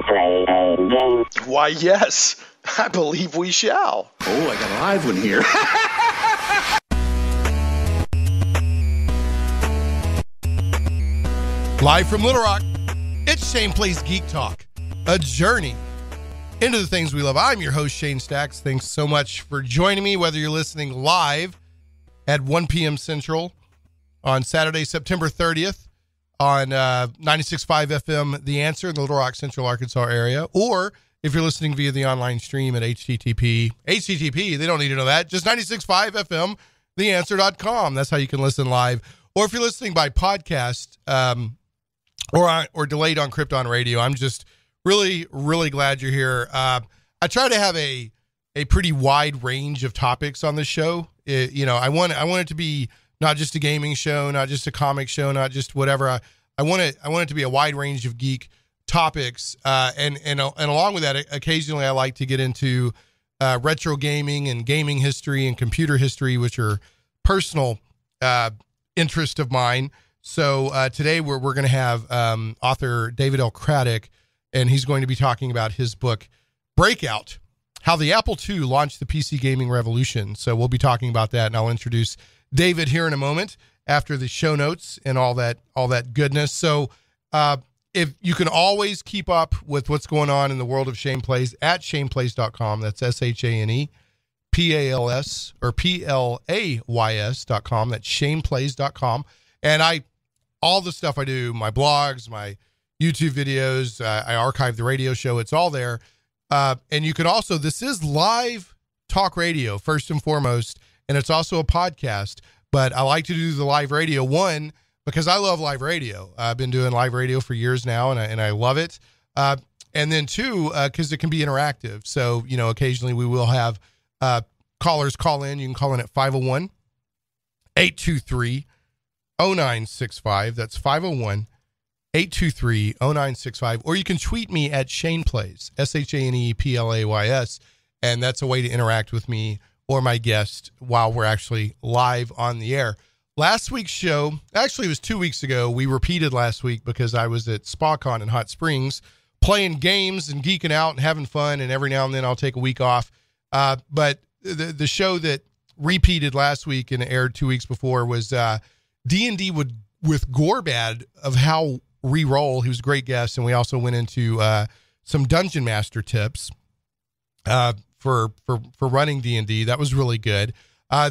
we play a game? Why, yes. I believe we shall. Oh, I got a live one here. Live from Little Rock, it's Shane Plays Geek Talk, a journey into the things we love. I'm your host, Shane Stacks. Thanks so much for joining me, whether you're listening live at 1 p.m. Central on Saturday, September 30th on 96.5 FM, The Answer in the Little Rock, Central Arkansas area, or if you're listening via the online stream at HTTP, they don't need to know that, just 96.5 FM, theanswer.com. That's how you can listen live. Or if you're listening by podcast, or delayed on Krypton Radio. I'm just really, really glad you're here. I try to have a pretty wide range of topics on this show. I want it to be not just a gaming show, not just a comic show, not just whatever. I want it to be a wide range of geek topics. And along with that, occasionally I like to get into retro gaming and gaming history and computer history, which are personal interest of mine. So today we're going to have author David L. Craddock, and he's going to be talking about his book, Breakout, How the Apple II Launched the PC Gaming Revolution. So we'll be talking about that, and I'll introduce David here in a moment after the show notes and all that goodness. So if you can always keep up with what's going on in the world of Shane Plays at shaneplays.com. That's ShanePals or PLAYS.com. That's shaneplays.com. And all the stuff I do, my blogs, my YouTube videos, I archive the radio show. It's all there. And you can also, this is live talk radio first and foremost, and it's also a podcast, but I like to do the live radio, one, because I love live radio. I've been doing live radio for years now, and I love it. And then two, because it can be interactive. So, occasionally we will have callers call in. You can call in at 501-823-0965. That's 501-823-0965. Or you can tweet me at Shane Plays, ShanePlays, and that's a way to interact with me or my guest while we're actually live on the air. Last week's show, actually it was 2 weeks ago, we repeated last week because I was at SpaCon in Hot Springs playing games and geeking out and having fun, and every now and then I'll take a week off. But the show that repeated last week and aired 2 weeks before was D&D with Gorbad of How Reroll. He was a great guest, and we also went into some Dungeon Master tips for running D&D. That was really good.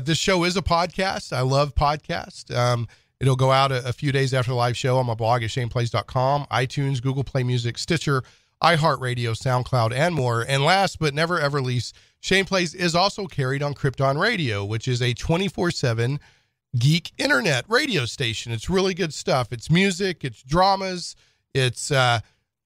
This show is a podcast. I love podcasts. It'll go out a few days after the live show on my blog at shaneplays.com, iTunes, Google Play Music, Stitcher, iHeartRadio, SoundCloud, and more. And last but never ever least, Shane Plays is also carried on Krypton Radio, which is a 24/7 geek internet radio station. It's really good stuff. It's music, it's dramas, it's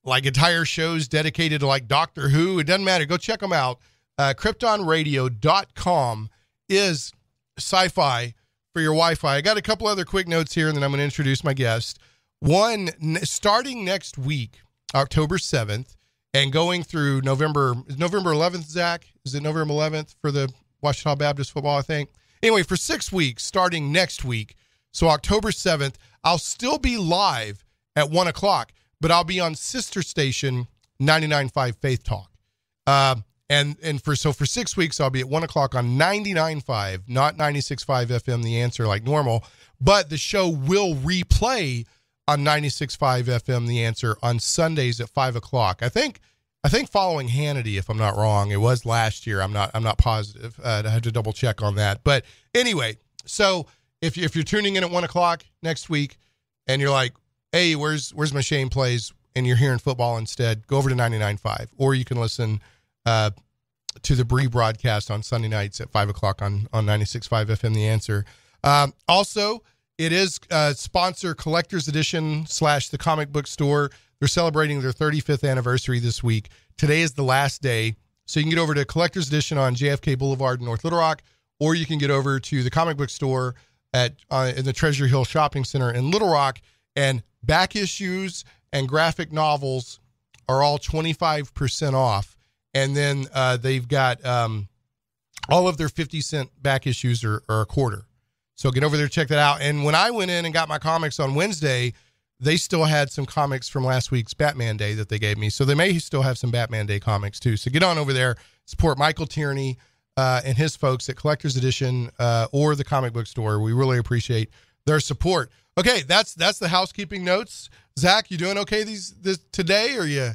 like entire shows dedicated to like Doctor Who. It doesn't matter. Go check them out. KryptonRadio.com is SciFi for your Wi-Fi. I got a couple other quick notes here, and then I'm going to introduce my guest. One, starting next week, October 7th, and going through November 11th, Zach? Is it November 11th for the Washita Baptist football, I think? Anyway, for 6 weeks, starting next week, so October 7th, I'll still be live at 1 o'clock, but I'll be on sister station 99.5 Faith Talk. And for 6 weeks, I'll be at 1 o'clock on 99.5, not 96.5 FM, The Answer, like normal, but the show will replay on 96.5 FM, The Answer, on Sundays at 5 o'clock. I think following Hannity, if I'm not wrong. It was last year. I'm not positive. I had to double check on that. But anyway, so if you're tuning in at 1 o'clock next week and you're like, hey, where's my Shane Plays, and you're hearing football instead, go over to 99.5, or you can listen to the Bree broadcast on Sunday nights at 5 o'clock on 96.5 FM, The Answer. Also, it is sponsor Collector's Edition / the comic book store. They're celebrating their 35th anniversary this week. Today is the last day. So you can get over to Collector's Edition on JFK Boulevard in North Little Rock, or you can get over to the comic book store in the Treasure Hill Shopping Center in Little Rock, and back issues and graphic novels are all 25% off. And then they've got all of their 50-cent back issues are a quarter. So get over there, check that out. And when I went in and got my comics on Wednesday, they still had some comics from last week's Batman Day that they gave me. So they may still have some Batman Day comics too. So get on over there, support Michael Tierney and his folks at Collector's Edition or the comic book store. We really appreciate their support. Okay, that's the housekeeping notes. Zach, you doing okay this today? Or you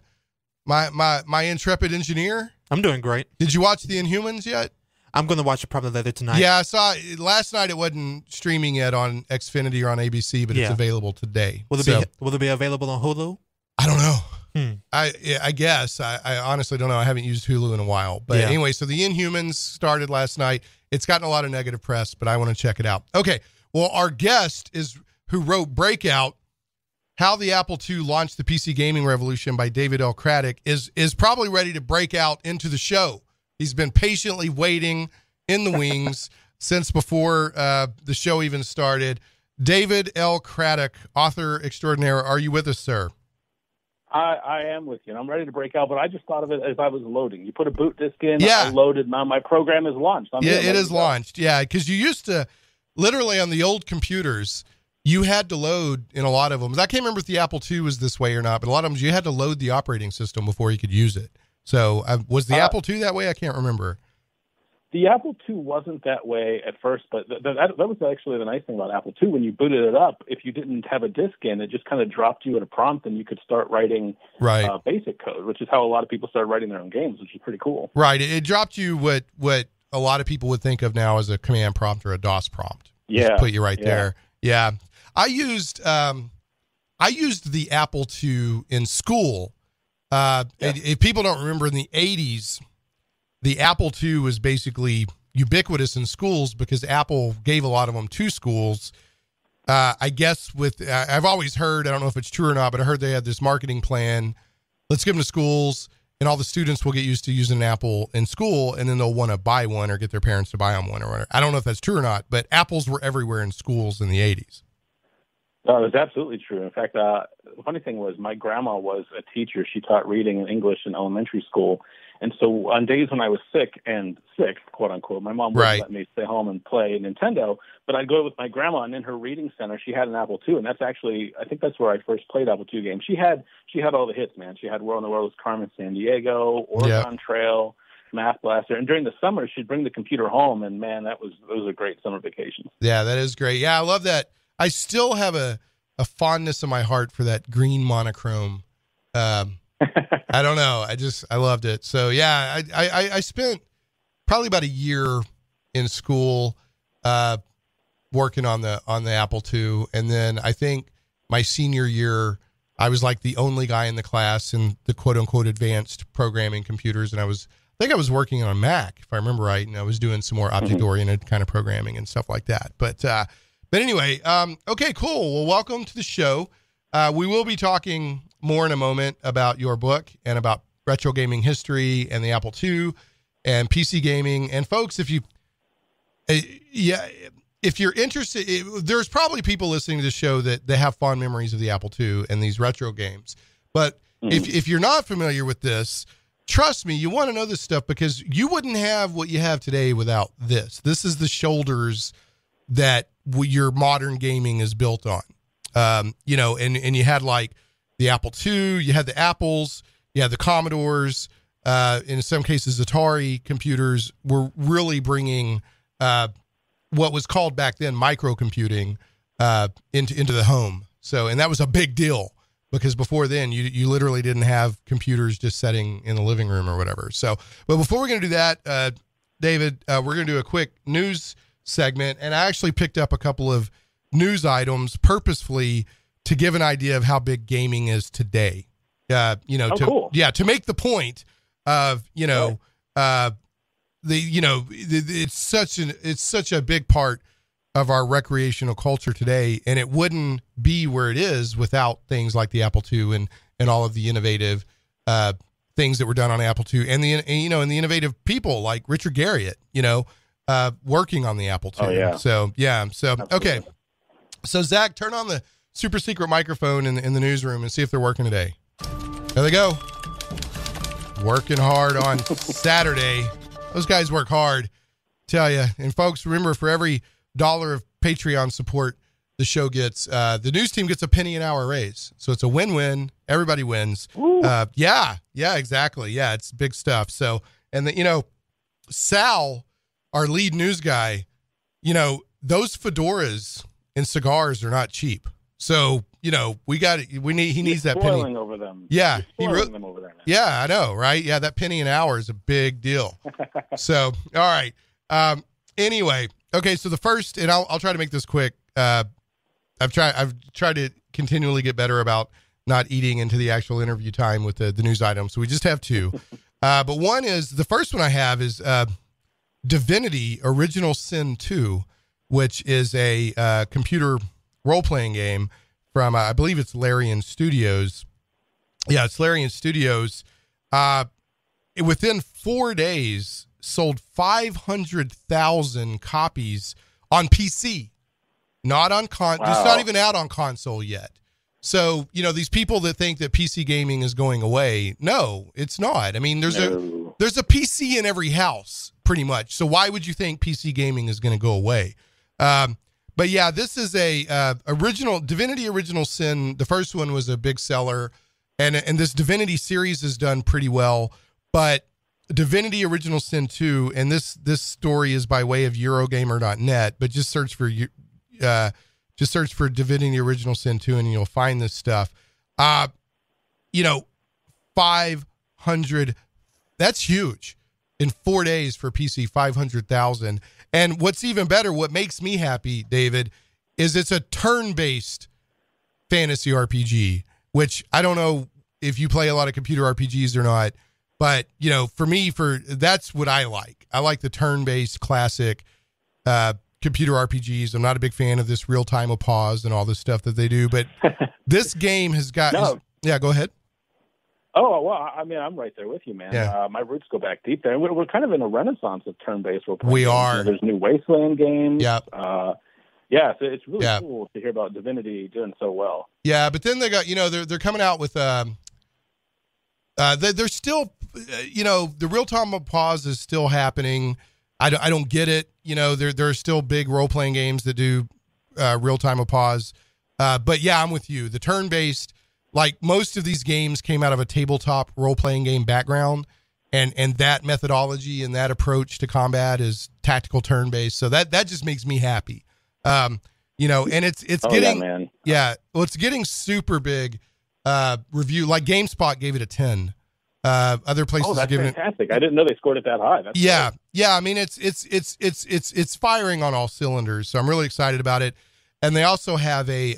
my intrepid engineer? I'm doing great. Did you watch The Inhumans yet? I'm going to watch it probably later tonight. Yeah, I saw it last night. It wasn't streaming yet on Xfinity or on ABC, but it's available today. Will it be available on Hulu? I don't know. I guess. I honestly don't know. I haven't used Hulu in a while. But anyway, so The Inhumans started last night. It's gotten a lot of negative press, but I want to check it out. Okay, well, our guest who wrote Breakout, How the Apple II Launched the PC Gaming Revolution by David L. Craddock, is probably ready to break out into the show. He's been patiently waiting in the wings since before the show even started. David L. Craddock, author extraordinaire, are you with us, sir? I am with you. I'm ready to break out, but I just thought of it as I was loading. You put a boot disk in, I loaded, now my program is launched. It is launched, because you used to, literally on the old computers, you had to load in a lot of them. I can't remember if the Apple II was this way or not, but a lot of them, you had to load the operating system before you could use it. So was the Apple II that way? I can't remember. The Apple II wasn't that way at first, but that was actually the nice thing about Apple II. When you booted it up, if you didn't have a disk in, it just kind of dropped you at a prompt and you could start writing basic code, which is how a lot of people started writing their own games, which is pretty cool. Right. It dropped you what a lot of people would think of now as a command prompt or a DOS prompt. Yeah. Just put you right there. Yeah. I used the Apple II in school. If people don't remember, in the 80s, the Apple II was basically ubiquitous in schools because Apple gave a lot of them to schools. I guess I've always heard, I don't know if it's true or not, but I heard they had this marketing plan. Let's give them to schools and all the students will get used to using an Apple in school and then they'll want to buy one or get their parents to buy them one or whatever. I don't know if that's true or not, but Apples were everywhere in schools in the 80s. No, it's absolutely true. In fact, the funny thing was my grandma was a teacher. She taught reading and English in elementary school. And so on days when I was sick, quote unquote, my mom wouldn't let me stay home and play Nintendo, but I'd go with my grandma, and in her reading center, she had an Apple II. And that's actually, I think that's where I first played Apple II games. She had all the hits, man. She had World of WarCraft, Carmen Sandiego, Oregon Trail, Math Blaster. And during the summer, she'd bring the computer home. And man, those are great summer vacations. Yeah, that is great. Yeah, I love that. I still have a fondness in my heart for that green monochrome. I don't know. I loved it. So yeah, I spent probably about a year in school, working on the Apple II. And then I think my senior year, I was like the only guy in the class in the quote unquote advanced programming computers. And I think I was working on a Mac, if I remember right. And I was doing some more object oriented kind of programming and stuff like that. But anyway, okay, cool. Well, welcome to the show. We will be talking more in a moment about your book and about retro gaming history and the Apple II and PC gaming. And folks, if you're interested, there's probably people listening to this show that they have fond memories of the Apple II and these retro games. But if you're not familiar with this, trust me, you want to know this stuff because you wouldn't have what you have today without this. This is the shoulders that your modern gaming is built on. And you had like the Apple II, you had the Apples, you had the Commodores, in some cases, Atari computers were really bringing what was called back then microcomputing into the home. So, and that was a big deal because before then you literally didn't have computers just sitting in the living room or whatever. So, but before we're going to do that, David, we're going to do a quick news segment. And I actually picked up a couple of news items purposefully to give an idea of how big gaming is today. Cool. To make the point of, it's such a big part of our recreational culture today, and it wouldn't be where it is without things like the Apple II and all of the innovative things that were done on Apple II and the innovative people like Richard Garriott, working on the Apple II. Oh, yeah. So Absolutely. Okay. So Zach, turn on the super secret microphone in the newsroom and see if they're working today. There they go. Working hard on Saturday. Those guys work hard, tell you. And folks, remember, for every $1 of Patreon support the show gets, the news team gets a penny an hour raise. So it's a win-win. Everybody wins. Yeah, exactly. Yeah, it's big stuff. So, and Sal, our lead news guy, those fedoras and cigars are not cheap. So, he needs that penny. Spoiling over them. Yeah. Them over there now. Yeah, I know, right? Yeah, that penny an hour is a big deal. So, all right. Anyway, okay, so the first, and I'll try to make this quick. I've tried to continually get better about not eating into the actual interview time with the news items. So we just have two. But one is, the first one I have is Divinity Original Sin 2, which is a computer role-playing game from, I believe it's Larian Studios. Yeah, it's Larian Studios. Within 4 days, sold 500,000 copies on PC. Not on It's not even out on console yet. So, these people that think that PC gaming is going away, no, it's not. I mean, there's a PC in every house, pretty much. So why would you think PC gaming is going to go away? But yeah, this is a Divinity Original Sin. The first one was a big seller, and this Divinity series has done pretty well. But Divinity Original Sin 2, and this story is by way of Eurogamer.net, but just search for Divinity Original Sin 2 and you'll find this stuff. 500, that's huge. In 4 days for PC, 500,000. And what's even better, what makes me happy, David, is it's a turn-based fantasy RPG, which I don't know if you play a lot of computer RPGs or not, but, for me, that's what I like. I like the turn-based classic computer RPGs. I'm not a big fan of this real-time pause and all this stuff that they do, but this game has got... Yeah, go ahead. Oh, well, I mean, I'm right there with you, man. Yeah. My roots go back deep there. We're kind of in a renaissance of turn-based role-playing We games. are. There's new Wasteland games. Yep. So it's really cool to hear about Divinity doing so well. Yeah, but then they got, they're coming out with... they're still, the real-time pause is still happening. I don't get it. There are still big role-playing games that do real-time pause. But yeah, I'm with you. The turn-based, like most of these games came out of a tabletop role-playing game background, and that methodology and that approach to combat is tactical turn-based. So that just makes me happy. And it's getting, it's getting super big review. Like GameSpot gave it a 10. Other places that's giving fantastic. I didn't know they scored it that high. That's great. I mean, it's firing on all cylinders. So I'm really excited about it. And they also have a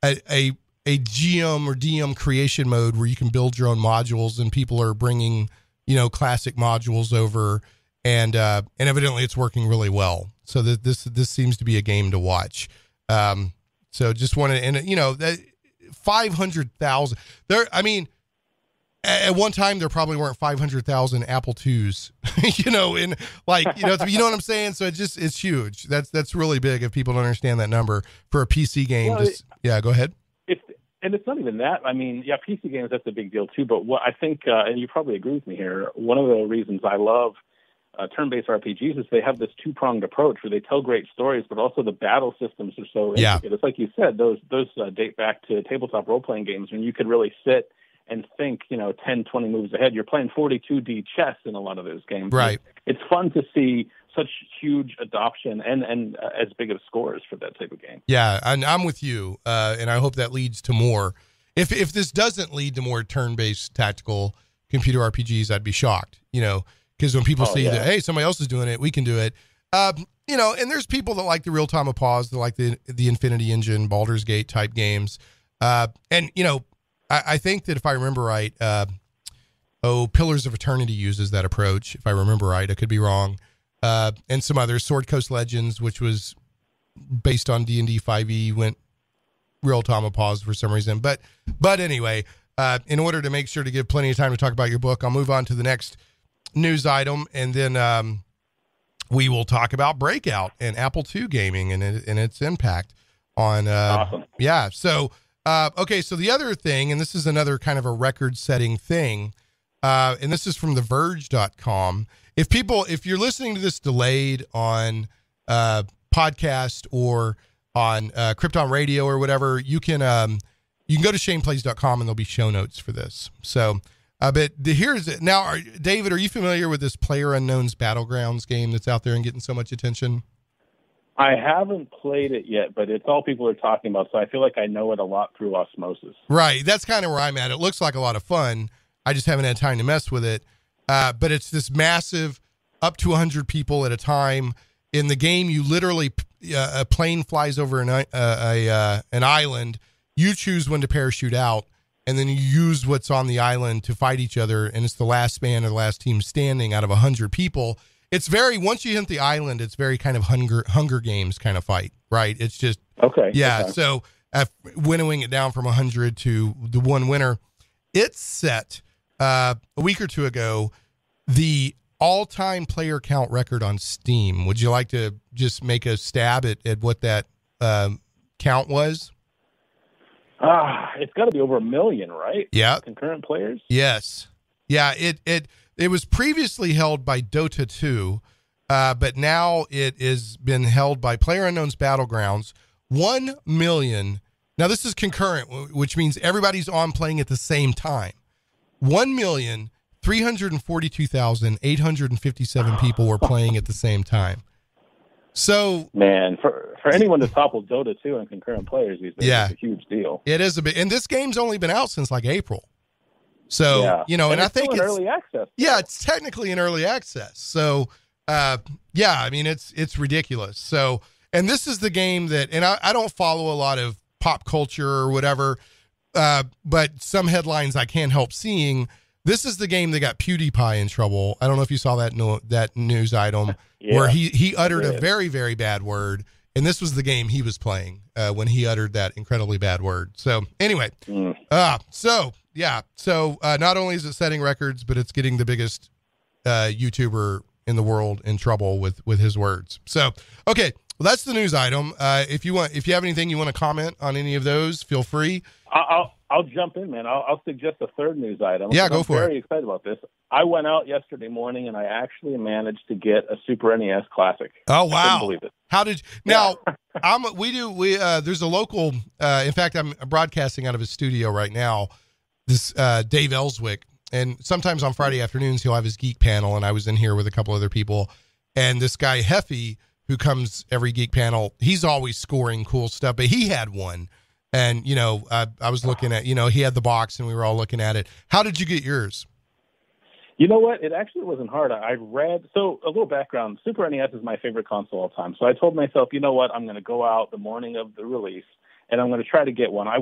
GM or DM creation mode where you can build your own modules, and people are bringing, classic modules over, and evidently it's working really well. So that this seems to be a game to watch. So just wanted, and 500,000 there. I mean, at one time there probably weren't 500,000 Apple IIs, you know what I'm saying? So it's huge. That's really big if people don't understand that number for a PC game. Well, go ahead. And it's not even that. I mean, yeah, PC games, that's a big deal too. But what I think, and you probably agree with me here, one of the reasons I love turn-based RPGs is they have this two-pronged approach where they tell great stories, but also the battle systems are so intricate. It's like you said, those date back to tabletop role-playing games when you could really sit and think, 10, 20 moves ahead. You're playing 42D chess in a lot of those games. Right. It's fun to see such huge adoption and as big of scores for that type of game. Yeah, and I'm with you, and I hope that leads to more. If this doesn't lead to more turn-based tactical computer RPGs, I'd be shocked, because when people see that, hey, somebody else is doing it, we can do it. And there's people that like the real-time pause, that like the Infinity Engine, Baldur's Gate type games. I think that if I remember right, Pillars of Eternity uses that approach, if I remember right. I could be wrong. And some others, Sword Coast Legends, which was based on D&D 5e, went real-time pause for some reason. But anyway, in order to make sure to give plenty of time to talk about your book, I'll move on to the next news item, and then we will talk about Breakout and Apple II gaming and its impact on awesome. Yeah. So okay, so the other thing, and this is another kind of a record-setting thing, and this is from theverge.com. If you're listening to this delayed on podcast or Krypton Radio or whatever, you can go to shaneplays.com and there'll be show notes for this. So, but here's now, David, are you familiar with this PlayerUnknown's Battlegrounds game that's out there and getting so much attention? I haven't played it yet, but it's all people are talking about, so I feel like I know it a lot through osmosis. Right. That's kind of where I'm at. It looks like a lot of fun. I just haven't had time to mess with it. But it's this massive, up to 100 people at a time. In the game, you literally, a plane flies over an island. You choose when to parachute out, and then you use what's on the island to fight each other, and it's the last man or the last team standing out of 100 people. It's very, once you hit the island, it's very kind of Hunger Games kind of fight, right? It's just, okay. Yeah. Okay. So winnowing it down from 100 to the one winner, it's set a week or two ago, the all-time player count record on Steam. Would you like to just make a stab at what that count was? It's got to be over 1 million, right? Yeah. Concurrent players? Yes. Yeah, it was previously held by Dota 2, but now it has been held by PlayerUnknown's Battlegrounds. 1 million. Now, this is concurrent, which means everybody's on playing at the same time. 1,342,857 people were playing at the same time. So, man, for anyone to topple Dota 2 and concurrent players these days, it's a huge deal. It is a bit, and this game's only been out since like April. So, and I think it's early access. Yeah, it's technically in early access. So, I mean, it's ridiculous. So, and this is the game that, and I don't follow a lot of pop culture or whatever, but some headlines I can't help seeing. This is the game that got PewDiePie in trouble. I don't know if you saw that news item where he uttered a very, very bad word. And this was the game he was playing when he uttered that incredibly bad word. So anyway, So not only is it setting records, but it's getting the biggest YouTuber in the world in trouble with his words. So, okay, well, that's the news item. If you have anything you want to comment on any of those, feel free. I'll jump in, man. I'll suggest a third news item. Yeah, go for it. I'm very excited about this. I went out yesterday morning and I actually managed to get a Super NES Classic. Oh, wow. I couldn't believe it. How did now? There's a local. In fact, I'm broadcasting out of his studio right now. This Dave Ellswick, and sometimes on Friday afternoons he'll have his geek panel, and I was in here with a couple other people, and this guy Heffy, who comes every geek panel, he's always scoring cool stuff, but he had one. And, I was looking at, he had the box and we were all looking at it. How did you get yours? You know what? It actually wasn't hard. So a little background, Super NES is my favorite console of all time. So I told myself, you know what? I'm going to go out the morning of the release and I'm going to try to get one. I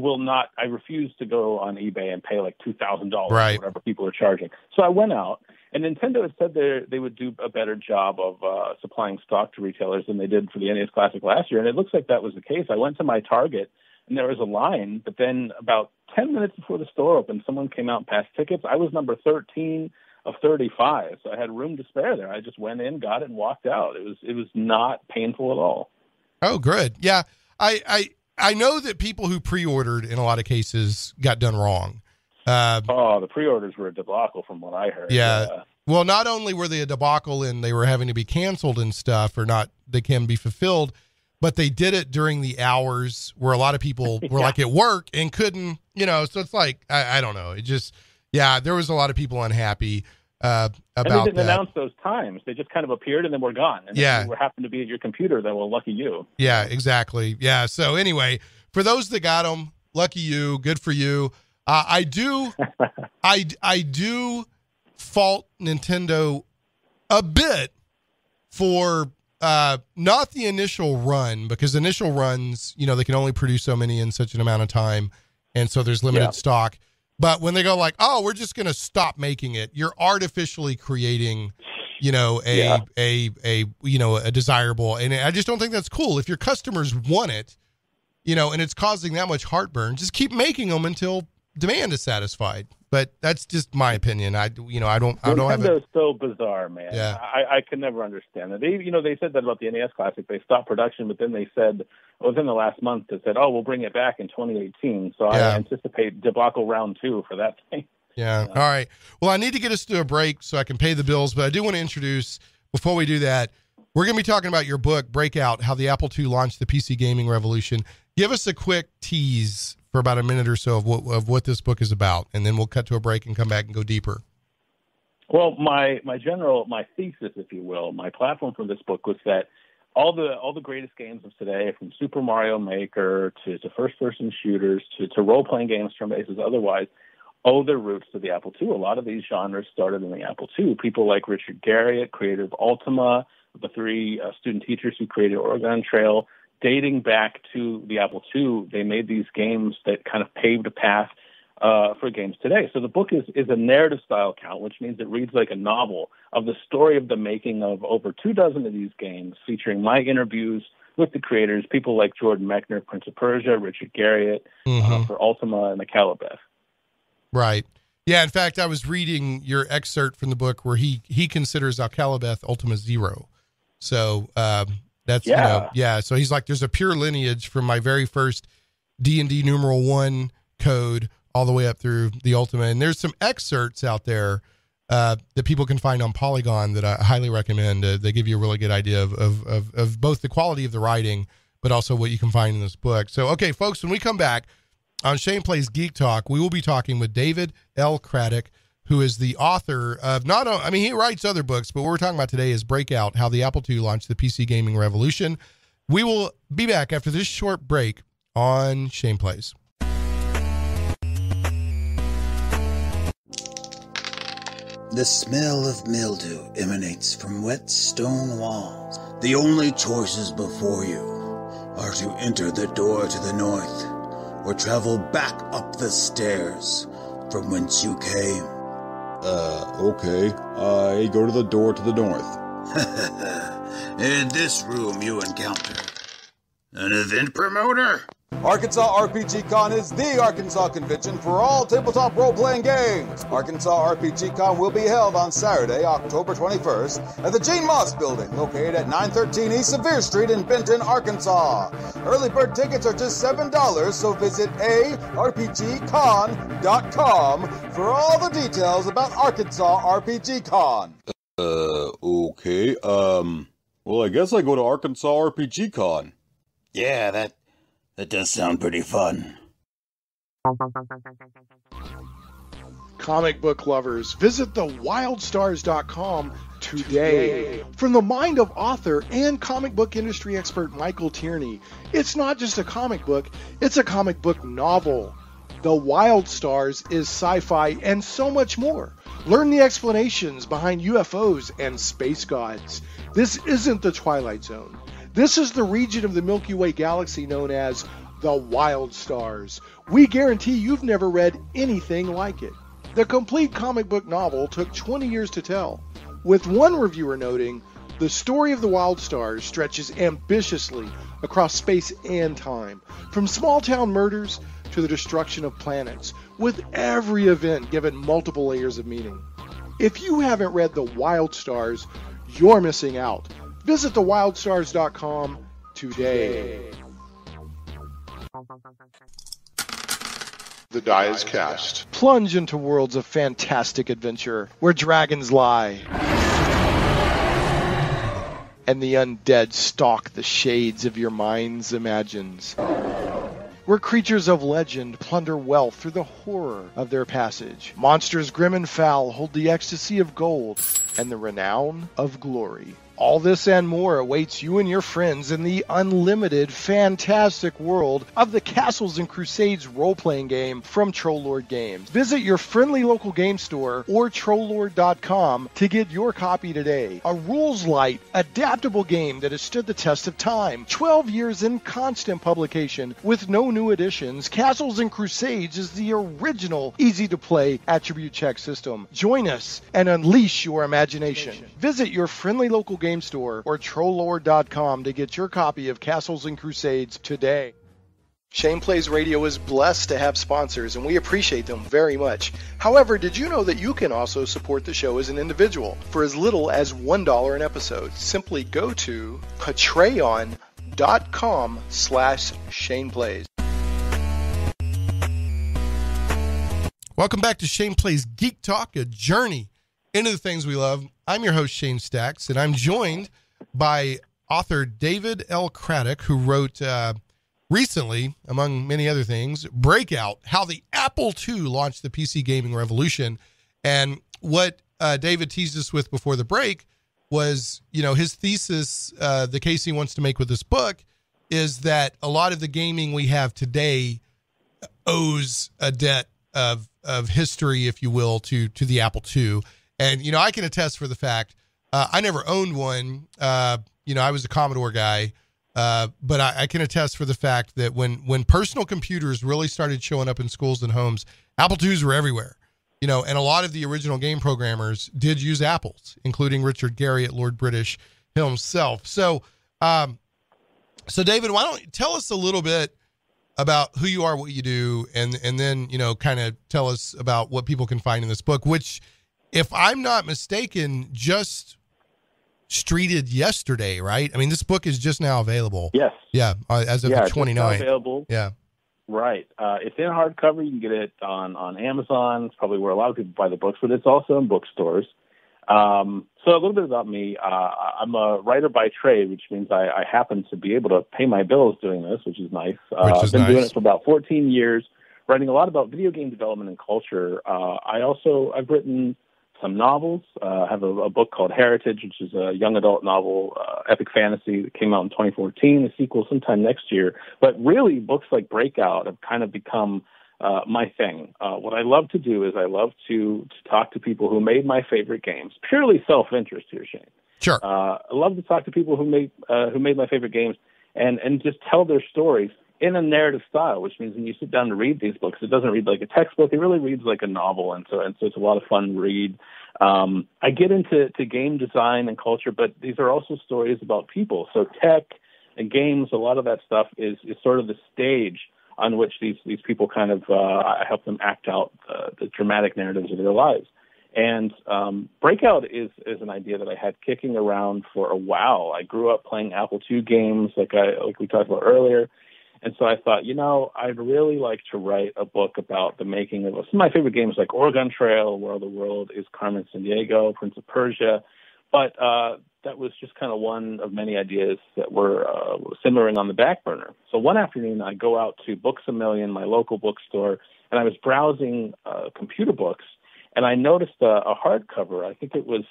refuse to go on eBay and pay like $2,000 right, or whatever people are charging. So I went out, and Nintendo had said they would do a better job of supplying stock to retailers than they did for the NES Classic last year. And it looks like that was the case. I went to my Target, and there was a line, but then about 10 minutes before the store opened, someone came out and passed tickets. I was number 13 of 35, so I had room to spare there. I just went in, got it, and walked out. It was not painful at all. Oh, good. Yeah, I know that people who pre-ordered in a lot of cases got done wrong. The pre-orders were a debacle from what I heard. Yeah. Well, not only were they a debacle and they were having to be canceled and stuff, or not, they can be fulfilled, but they did it during the hours where a lot of people were like at work and couldn't, so it's like, I don't know. It just, there was a lot of people unhappy about that. And they didn't announce those times. They just kind of appeared and then were gone. And if you happened to be at your computer, then, well, lucky you. Yeah, exactly. Yeah. So anyway, for those that got them, lucky you, good for you. I do fault Nintendo a bit for not the initial run, because initial runs, they can only produce so many in such an amount of time, and so there's limited stock. But when they go like, oh, we're just going to stop making it, you're artificially creating, a desirable, and I just don't think that's cool. If your customers want it, and it's causing that much heartburn, just keep making them until demand is satisfied. But that's just my opinion. I don't have it. Nintendo's so bizarre, man. Yeah. I can never understand it. They said that about the NES Classic. They stopped production, but then they said within the last month, they said, we'll bring it back in 2018. So I anticipate debacle round 2 for that thing. Yeah. All right. Well, I need to get us to a break so I can pay the bills, but I do want to introduce, before we do that, We're going to be talking about your book, Breakout, How the Apple II Launched the PC Gaming Revolution. Give us a quick tease for about a minute or so of what this book is about, and then we'll cut to a break and come back and go deeper. Well, my thesis, if you will, my platform for this book was that all the greatest games of today, from Super Mario Maker to first-person shooters to role-playing games, turn-based otherwise, owe their roots to the Apple II. A lot of these genres started in the Apple II. People like Richard Garriott, creator of Ultima, the three student teachers who created Oregon Trail, dating back to the Apple II, they made these games that kind of paved a path for games today. So the book is a narrative style account, which means it reads like a novel of the story of the making of over 24 of these games, featuring my interviews with the creators, people like Jordan Mechner, Prince of Persia, Richard Garriott for Ultima and the Calabeth. Right. Yeah, in fact, I was reading your excerpt from the book where he considers Alcalabeth Ultima Zero. So that's, so he's like, there's a pure lineage from my very first D&D numeral 1 code all the way up through the Ultima. And there's some excerpts out there that people can find on Polygon that I highly recommend. They give you a really good idea of both the quality of the writing, but also what you can find in this book. So, okay, folks, when we come back on Shane Plays Geek Talk, we will be talking with David L. Craddock, who is the author of he writes other books, but what we're talking about today is Breakout, How the Apple II Launched the PC Gaming Revolution. We will be back after this short break on Shane Plays. The smell of mildew emanates from wet stone walls. The only choices before you are to enter the door to the north or travel back up the stairs from whence you came. Okay. I go to the door to the north. In this room you encounter an event promoter. Arkansas RPG Con is the Arkansas convention for all tabletop role-playing games. Arkansas RPG Con will be held on Saturday, October 21st at the Gene Moss Building, located at 913 East Sevier Street in Benton, Arkansas. Early bird tickets are just $7, so visit arpgcon.com for all the details about Arkansas RPG Con. Okay. Well, I guess I go to Arkansas RPG Con. Yeah, that does sound pretty fun. Comic book lovers, visit thewildstars.com today. From the mind of author and comic book industry expert Michael Tierney, it's not just a comic book, it's a comic book novel. The Wild Stars is sci-fi and so much more. Learn the explanations behind UFOs and space gods. This isn't the Twilight Zone. This is the region of the Milky Way galaxy known as the Wild Stars. We guarantee you've never read anything like it. The complete comic book novel took 20 years to tell, with one reviewer noting, the story of the Wild Stars stretches ambitiously across space and time, from small-town murders to the destruction of planets, with every event given multiple layers of meaning. If you haven't read The Wild Stars, you're missing out. Visit thewildstars.com today. The die is cast. Plunge into worlds of fantastic adventure where dragons lie and the undead stalk the shades of your mind's imagines. Where creatures of legend plunder wealth through the horror of their passage. Monsters grim and foul hold the ecstasy of gold and the renown of glory. All this and more awaits you and your friends in the unlimited, fantastic world of the Castles and Crusades role-playing game from Trollord Games. Visit your friendly local game store or Trollord.com to get your copy today. A rules-light, adaptable game that has stood the test of time. 12 years in constant publication with no new additions. Castles and Crusades is the original, easy-to-play attribute check system. Join us and unleash your imagination. Visit your friendly local game store or Trollord.com to get your copy of Castles and Crusades today. Shane Plays Radio is blessed to have sponsors, and we appreciate them very much. However, did you know that you can also support the show as an individual for as little as $1 an episode? Simply go to patreon.com/Shane Plays. Welcome back to Shane Plays Geek Talk, a journey into the things we love. I'm your host, Shane Stacks, and I'm joined by author David L. Craddock, who wrote recently, among many other things, Breakout, How the Apple II Launched the PC Gaming Revolution. And what David teased us with before the break was, his thesis, the case he wants to make with this book, is that a lot of the gaming we have today owes a debt of history, if you will, to the Apple II. And, I can attest for the fact, I never owned one. I was a Commodore guy. But I can attest for the fact that when personal computers really started showing up in schools and homes, Apple IIs were everywhere, and a lot of the original game programmers did use Apples, including Richard Garriott, Lord British himself. So David, why don't you tell us a little bit about who you are, what you do, and then, kind of tell us about what people can find in this book, which, if I'm not mistaken, just streeted yesterday, right? I mean, this book is just now available. Yes. Yeah, as of the 29th. Available. Yeah. Right. It's in hardcover. You can get it on Amazon. It's probably where a lot of people buy the books, but it's also in bookstores. So a little bit about me. I'm a writer by trade, which means I happen to be able to pay my bills doing this, which is nice. I've been doing it for about 14 years, writing a lot about video game development and culture. I've written some novels. I have a book called Heritage, which is a young adult novel, epic fantasy that came out in 2014, a sequel sometime next year. But really, books like Breakout have kind of become my thing. What I love to do is I love to talk to people who made my favorite games, purely self-interest here, Shane. Sure. I love to talk to people who made my favorite games and just tell their stories in a narrative style, which means when you sit down to read these books, it doesn't read like a textbook. It really reads like a novel, and so it's a lot of fun to read. I get into game design and culture, but these are also stories about people. So tech and games, a lot of that stuff is sort of the stage on which these people kind of I help them act out the dramatic narratives of their lives. And Breakout is an idea that I had kicking around for a while. I grew up playing Apple II games, like we talked about earlier. And so I thought, I'd really like to write a book about the making of some of my favorite games, like Oregon Trail, World of World is Carmen Sandiego, Prince of Persia. But that was just kind of one of many ideas that were simmering on the back burner. So one afternoon, I go out to Books A Million, my local bookstore, and I was browsing computer books, and I noticed a hardcover. I think it was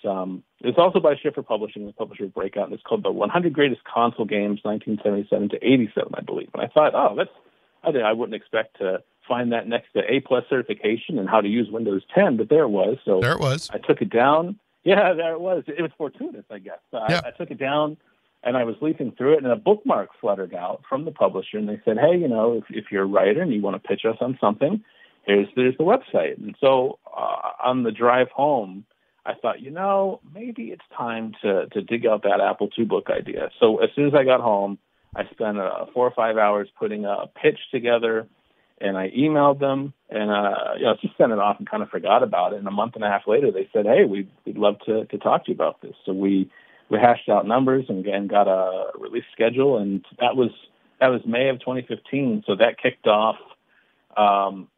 also by Schiffer Publishing, the publisher of Breakout, and it's called The 100 Greatest Console Games, 1977 to 87, I believe. And I thought, I wouldn't expect to find that next to A+ certification and how to use Windows 10, but there it was. So there it was. I took it down. Yeah, there it was. It was fortuitous, I guess. I took it down, and I was leafing through it, and a bookmark fluttered out from the publisher, and they said, hey, if you're a writer and you want to pitch us on something, there's the website. And so on the drive home, I thought, maybe it's time to dig out that Apple II book idea. So as soon as I got home, I spent 4 or 5 hours putting a pitch together, and I emailed them, and just sent it off and kind of forgot about it. And a month and a half later, they said, hey, we'd love to talk to you about this. So we hashed out numbers and got a release schedule, and that was May of 2015. So that kicked off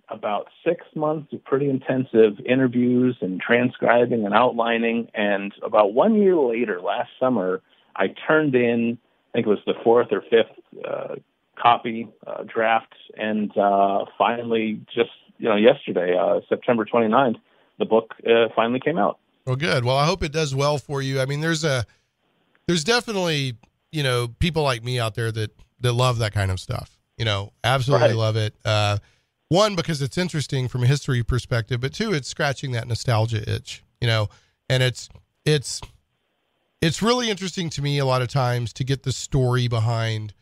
about 6 months of pretty intensive interviews and transcribing and outlining. And about 1 year later, last summer, I turned in, I think it was the fourth or fifth copy draft, and finally just yesterday, September 29th, the book finally came out. Well, good. Well, I hope it does well for you. I mean, there's definitely people like me out there that love that kind of stuff. Absolutely Right. love it. One, because it's interesting from a history perspective, but two, it's scratching that nostalgia itch. And it's really interesting to me a lot of times to get the story behind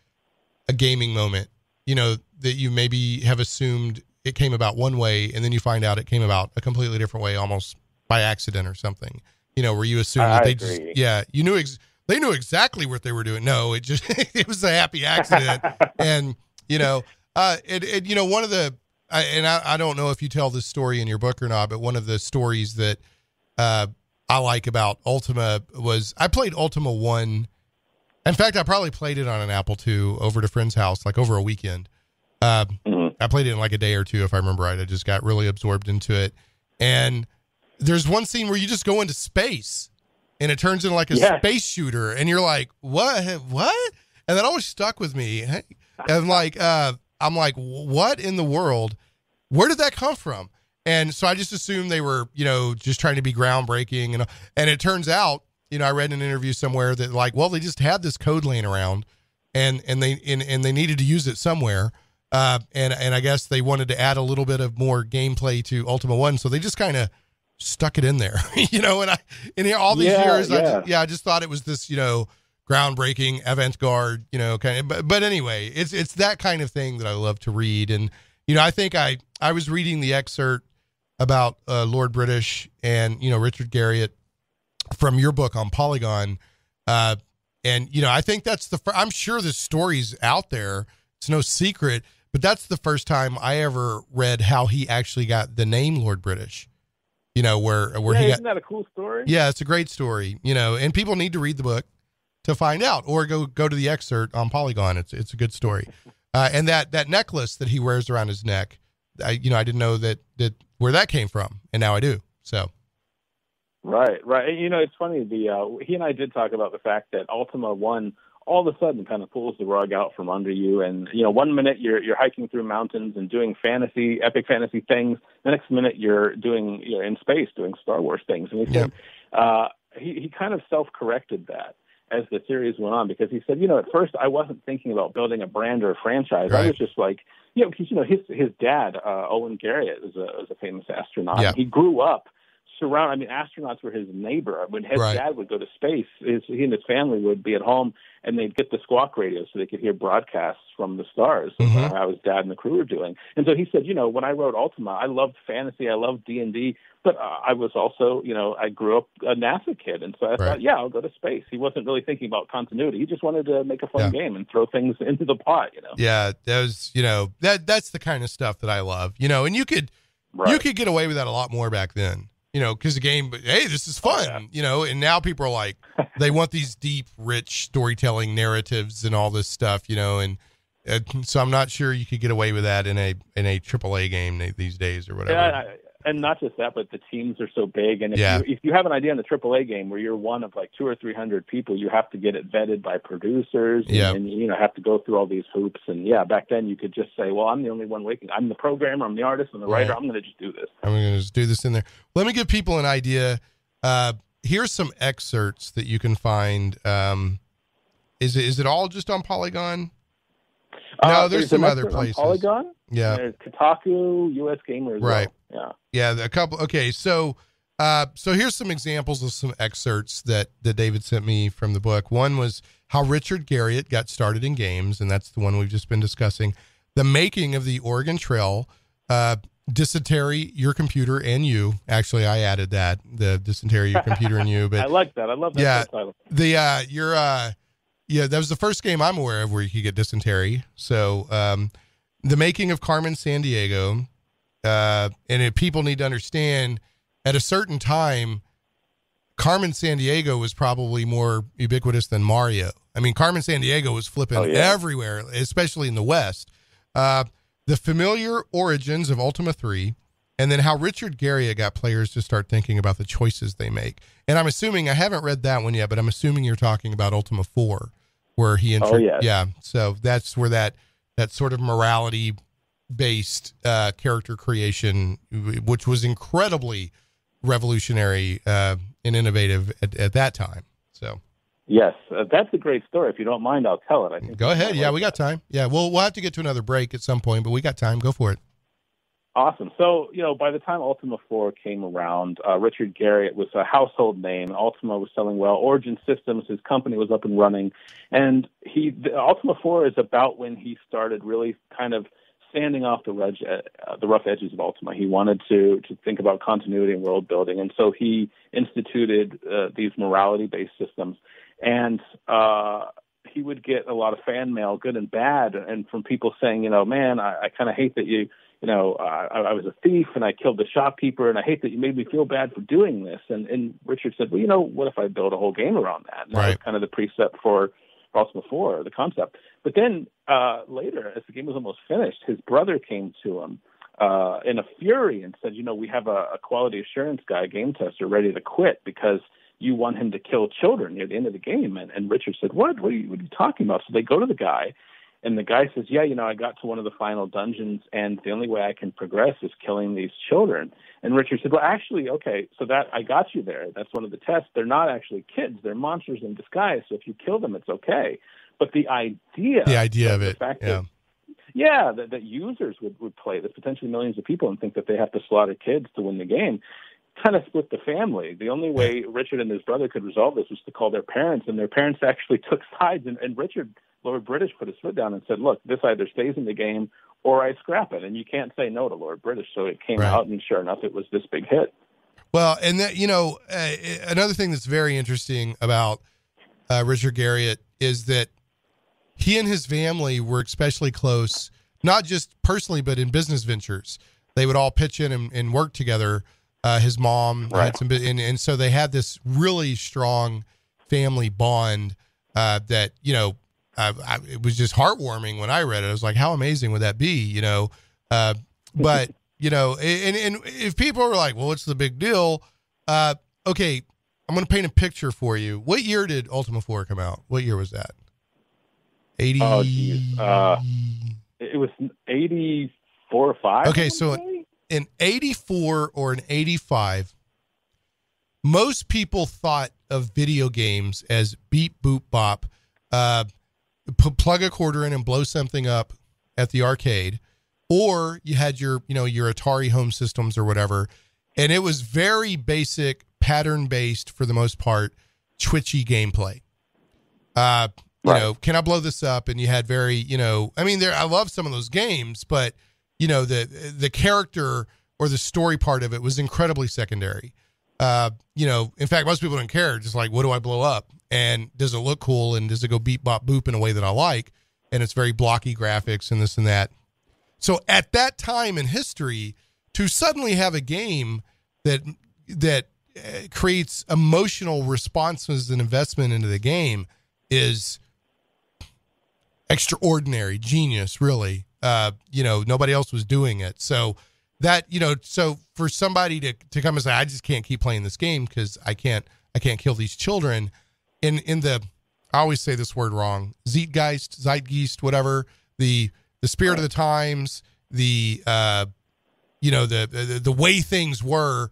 a gaming moment, that you maybe have assumed it came about one way, and then you find out it came about a completely different way, almost by accident or something, where you assume that they agree. they knew exactly what they were doing. No, it just, it was a happy accident. And, one of the, I don't know if you tell this story in your book or not, but one of the stories that I like about Ultima was I played Ultima 1. In fact, I probably played it on an Apple II over at a friend's house, like over a weekend. I played it in like a day or two, if I remember right. I just got really absorbed into it. And there's one scene where you just go into space and it turns into like a space shooter, and you're like, what? And that always stuck with me. And I'm like, what in the world? Where did that come from? And so I just assumed they were, just trying to be groundbreaking, and it turns out, I read in an interview somewhere that they just had this code laying around, and they needed to use it somewhere. And I guess they wanted to add a little bit of more gameplay to Ultima 1, so they just kind of stuck it in there, and all these years, I just thought it was this, groundbreaking avant-garde, kind of, but anyway, it's that kind of thing that I love to read. And, I think I was reading the excerpt about Lord British and, Richard Garriott from your book on Polygon. And, I think that's I'm sure the story's out there. It's no secret, but that's the first time I ever read how he actually got the name Lord British, where he isn't that a cool story? Yeah, it's a great story, and people need to read the book to find out, or go to the excerpt on Polygon. It's a good story. And that necklace that he wears around his neck, I didn't know that where that came from, and now I do. So. Right. It's funny. He and I did talk about the fact that Ultima 1 all of a sudden kind of pulls the rug out from under you, and 1 minute you're hiking through mountains and doing epic fantasy things. The next minute you're doing in space doing Star Wars things. And he said he kind of self-corrected that as the series went on, because he said, at first I wasn't thinking about building a brand or a franchise. Right. I was just like, because his dad, Owen Garriott, is a famous astronaut. Yeah. He grew up astronauts were his neighbor. When his dad would go to space, he and his family would be at home, and they'd get the squawk radio so they could hear broadcasts from the stars of how his dad and the crew were doing. And so he said, when I wrote Ultima, I loved fantasy, I loved D&D, but I was also, I grew up a NASA kid, and so I thought, I'll go to space. He wasn't really thinking about continuity. He just wanted to make a fun game and throw things into the pot, Yeah, that was, that's the kind of stuff that I love, and you could get away with that a lot more back then. Because the game, hey, this is fun, and now people are like, they want these deep, rich storytelling narratives and all this stuff, and so I'm not sure you could get away with that in a AAA game these days or whatever. Yeah, and not just that, but the teams are so big, and if you have an idea in the AAA game where you're one of like 200 or 300 people, you have to get it vetted by producers, and have to go through all these hoops. And back then you could just say, well, I'm the only one waking. I'm the programmer, I'm the artist, I'm the writer. I'm going to just do this. I'm going to just do this in there. Let me give people an idea. Here's some excerpts that you can find. Is it all just on Polygon? No, there's some other places. Polygon? Yeah. There's Kotaku, US Gamer as well. Yeah, a couple. Okay, so here's some examples of some excerpts that David sent me from the book. One was how Richard Garriott got started in games, and that's the one we've just been discussing. The making of the Oregon Trail, dysentery, your computer, and you. Actually, I added that, the dysentery, your computer, and you. But I like that. I love that title. That was the first game I'm aware of where you could get dysentery. So the making of Carmen Sandiego, and people need to understand, at a certain time, Carmen Sandiego was probably more ubiquitous than Mario. I mean, Carmen Sandiego was flipping everywhere, especially in the West. The familiar origins of Ultima 3, and then how Richard Garriott got players to start thinking about the choices they make. And I'm assuming, I haven't read that one yet, but I'm assuming you're talking about Ultima 4, where he so that's where that sort of morality-based character creation, which was incredibly revolutionary and innovative at that time. So. Yes, that's a great story. If you don't mind, I'll tell it. I think. Go ahead. Yeah, we got time. Yeah, we'll have to get to another break at some point, but we got time. Go for it. Awesome. So, by the time Ultima 4 came around, Richard Garriott was a household name. Ultima was selling well. Origin Systems, his company, was up and running. And Ultima 4 is about when he started really kind of sanding off the rough edges of Ultima. He wanted to think about continuity and world building. And so he instituted these morality-based systems. And he would get a lot of fan mail, good and bad, and from people saying, man, I kind of hate that I was a thief and I killed the shopkeeper, and I hate that you made me feel bad for doing this. And Richard said, well, what if I build a whole game around that? And that was kind of the precept for Ultima 4, the concept. But then later, as the game was almost finished, his brother came to him in a fury and said, we have a quality assurance guy, game tester, ready to quit because you want him to kill children near the end of the game. And Richard said, what are you talking about? So they go to the guy, and the guy says, yeah, I got to one of the final dungeons, and the only way I can progress is killing these children. And Richard said, well, actually, okay, so that I got you there. That's one of the tests. They're not actually kids. They're monsters in disguise. So if you kill them, it's okay. But the idea of it, that users would play this, potentially millions of people, and think that they have to slaughter kids to win the game, kind of split the family. The only way Richard and his brother could resolve this was to call their parents, and their parents actually took sides, and Richard, Lord British, put his foot down and said, look, this either stays in the game or I scrap it, and you can't say no to Lord British. So it came out, and sure enough, it was this big hit. Well, and that, another thing that's very interesting about Richard Garriott is that he and his family were especially close, not just personally, but in business ventures. They would all pitch in and work together. His mom had some, and so they had this really strong family bond that, it was just heartwarming when I read it. I was like, how amazing would that be? But, and if people are like, well, what's the big deal? Okay, I'm going to paint a picture for you. What year did Ultima 4 come out? What year was that? 80? Oh, geez. It was 84 or 5. Okay, so in 84 or in 85, most people thought of video games as beep, boop, bop, plug a quarter in and blow something up at the arcade, or you had your Atari home systems or whatever, and it was very basic, pattern-based for the most part, twitchy gameplay. Can I blow this up? And you had very, I love some of those games, but the character or the story part of it was incredibly secondary. In fact, most people don't care. Just like, what do I blow up? And does it look cool? And does it go beep, bop, boop in a way that I like? And it's very blocky graphics and this and that. So at that time in history, to suddenly have a game that creates emotional responses and investment into the game is extraordinary, genius, really. Nobody else was doing it. So that, so for somebody to come and say, I just can't keep playing this game because I can't kill these children in the, I always say this word wrong, zeitgeist, whatever, the spirit of the times, the way things were,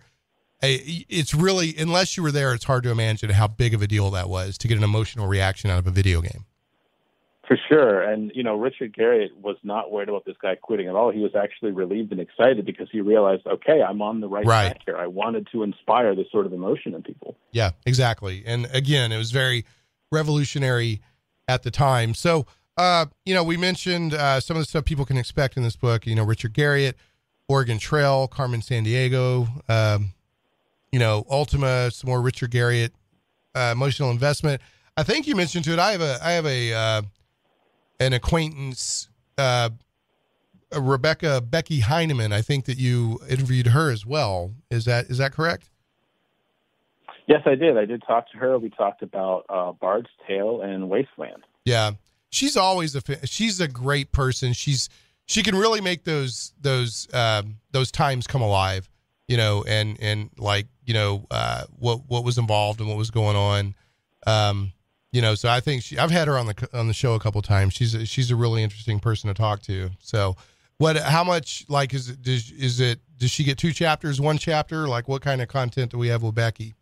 it's really, unless you were there, it's hard to imagine how big of a deal that was to get an emotional reaction out of a video game. For sure. And, Richard Garriott was not worried about this guy quitting at all. He was actually relieved and excited because he realized, okay, I'm on the right track here. I wanted to inspire this sort of emotion in people. Yeah, exactly. And again, it was very revolutionary at the time. So, we mentioned some of the stuff people can expect in this book, Richard Garriott, Oregon Trail, Carmen Sandiego, Ultima, some more Richard Garriott, emotional investment. I think you mentioned to it. I have an acquaintance, Becky Heineman. I think that you interviewed her as well. Is that correct? Yes, I did. I did talk to her. We talked about Bard's Tale and Wasteland. Yeah, she's always she's a great person. She can really make those times come alive. What was involved and what was going on. So I think I've had her on the show a couple of times. She's a really interesting person to talk to. So how much does she get 2 chapters, 1 chapter? Like what kind of content do we have with Becky?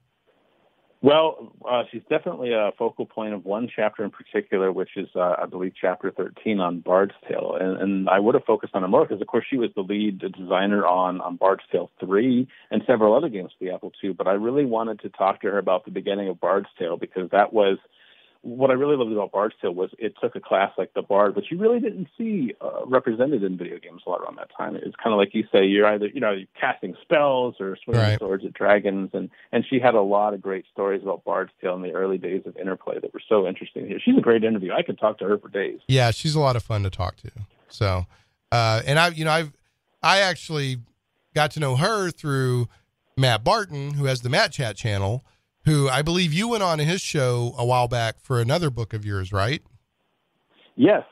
Well, she's definitely a focal point of one chapter in particular, which is, I believe, chapter 13 on Bard's Tale. And I would have focused on her more because, of course, she was the lead designer on Bard's Tale 3 and several other games for the Apple II. But I really wanted to talk to her about the beginning of Bard's Tale because that was what I really loved about Bard's Tale was it took a class like the Bard, which you really didn't see represented in video games a lot around that time. It's kind of like you say, you're either, you're casting spells or swinging swords at dragons. And she had a lot of great stories about Bard's Tale in the early days of Interplay that were so interesting here. She's a great interview. I could talk to her for days. Yeah, she's a lot of fun to talk to. So, and I actually got to know her through Matt Barton, who has the Matt Chat channel, who I believe you went on his show a while back for another book of yours, right? Yes,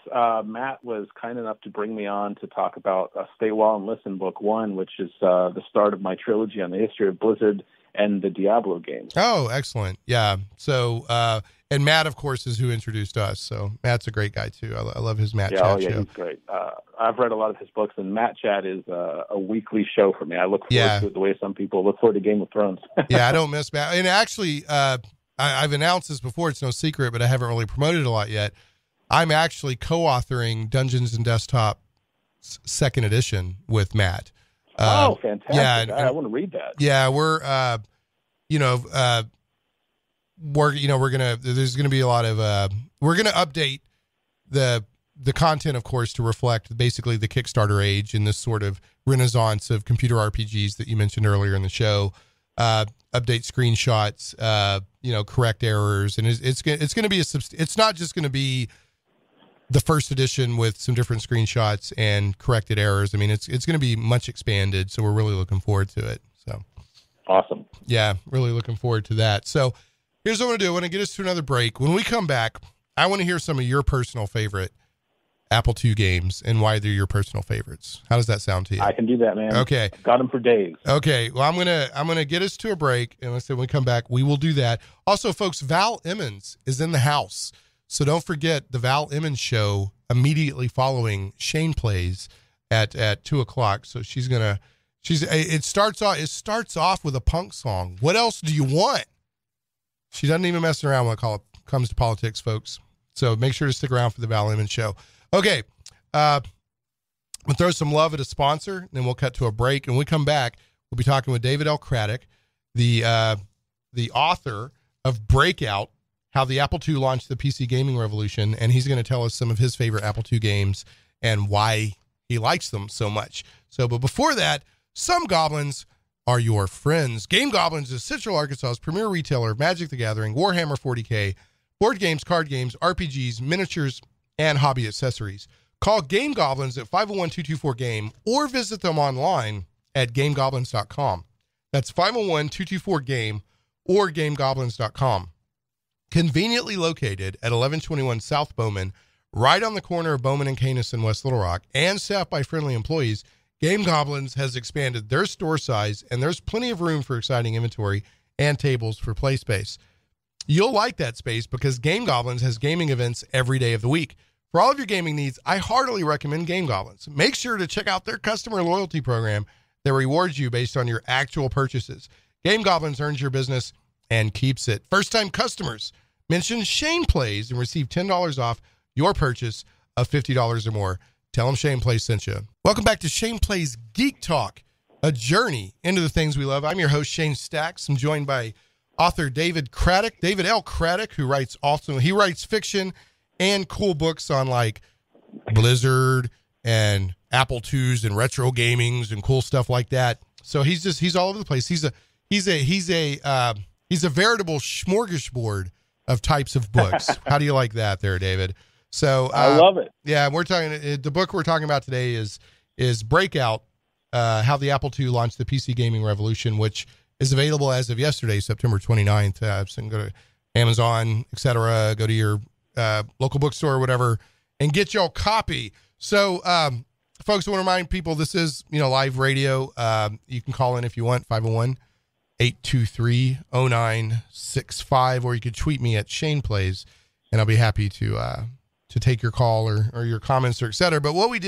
Matt was kind enough to bring me on to talk about Stay Well and Listen, Book 1, which is the start of my trilogy on the history of Blizzard and the Diablo games. Oh, excellent. Yeah. So, and Matt, of course, is who introduced us. So Matt's a great guy, too. I love his Matt Chat show. He's great. I've read a lot of his books, and Matt Chat is a weekly show for me. I look forward to it the way some people look forward to Game of Thrones. Yeah, I don't miss Matt. And actually, I've announced this before. It's no secret, but I haven't really promoted it a lot yet. I'm actually co-authoring Dungeons and Desktop second edition with Matt. Fantastic. Yeah, I want to read that. Yeah, we're there's going to be a lot of, we're going to update the content, of course, to reflect basically the Kickstarter age and this sort of renaissance of computer RPGs that you mentioned earlier in the show. Update screenshots, correct errors. And it's going to be it's not just going to be the first edition with some different screenshots and corrected errors. I mean, it's going to be much expanded. So we're really looking forward to it. So awesome. Yeah, really looking forward to that. So here's what I want to do. I want to get us to another break. When we come back, I want to hear some of your personal favorite Apple II games and why they're your personal favorites. How does that sound to you? I can do that, man. Okay. Got them for days. Okay. Well, I'm going to get us to a break. And when we come back, we will do that. Also, folks, Val Emmons is in the house. So don't forget the Val Emmons show immediately following Shane Plays at 2:00. So it starts off with a punk song. What else do you want? She doesn't even mess around when it comes to politics, folks. So make sure to stick around for the Val Emmons show. Okay. We'll throw some love at a sponsor, and then we'll cut to a break. And when we come back, we'll be talking with David L. Craddock, the author of Breakout, how the Apple II launched the PC gaming revolution, and he's going to tell us some of his favorite Apple II games and why he likes them so much. So, but before that, some goblins are your friends. Game Goblins is Central Arkansas's premier retailer of Magic the Gathering, Warhammer 40K, board games, card games, RPGs, miniatures, and hobby accessories. Call Game Goblins at 501-224-GAME or visit them online at gamegoblins.com. That's 501-224-GAME or gamegoblins.com. Conveniently located at 1121 South Bowman, right on the corner of Bowman and Canis in West Little Rock, and staffed by friendly employees, Game Goblins has expanded their store size, and there's plenty of room for exciting inventory and tables for play space. You'll like that space because Game Goblins has gaming events every day of the week. For all of your gaming needs, I heartily recommend Game Goblins. Make sure to check out their customer loyalty program that rewards you based on your actual purchases. Game Goblins earns your business and keeps it. First-time customers, mention Shane Plays and receive $10 off your purchase of $50 or more. Tell them Shane Plays sent you. Welcome back to Shane Plays Geek Talk, a journey into the things we love. I'm your host, Shane Stacks. I'm joined by author David Craddock, David L. Craddock, who writes fiction and cool books on like Blizzard and Apple IIs and retro gamings and cool stuff like that. So he's all over the place. He's a veritable smorgasbord of types of books. How do you like that there, David? So I love it. Yeah, the book we're talking about today is Breakout, how the Apple II launched the PC gaming revolution, which is available as of yesterday, September 29th. So you can go to Amazon, etc. Go to your local bookstore or whatever and get your copy. So, folks, I want to remind people this is live radio. You can call in if you want, 501-823-0965, or you could tweet me at Shane Plays, and I'll be happy to take your call or your comments or et cetera. But what we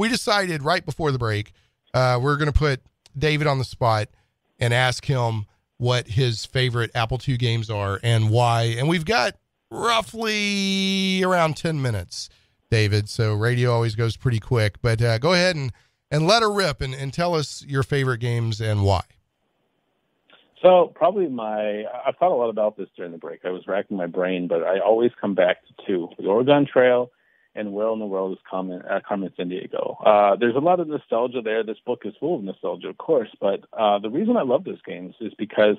decided right before the break, we're going to put David on the spot and ask him what his favorite Apple II games are and why. And we've got roughly around 10 minutes, David. So radio always goes pretty quick, but go ahead and let her rip and tell us your favorite games and why. So probably I've thought a lot about this during the break. I was racking my brain, but I always come back to two: the Oregon Trail and Where in the World is Carmen Sandiego. There's a lot of nostalgia there. This book is full of nostalgia, of course, but the reason I love those games is because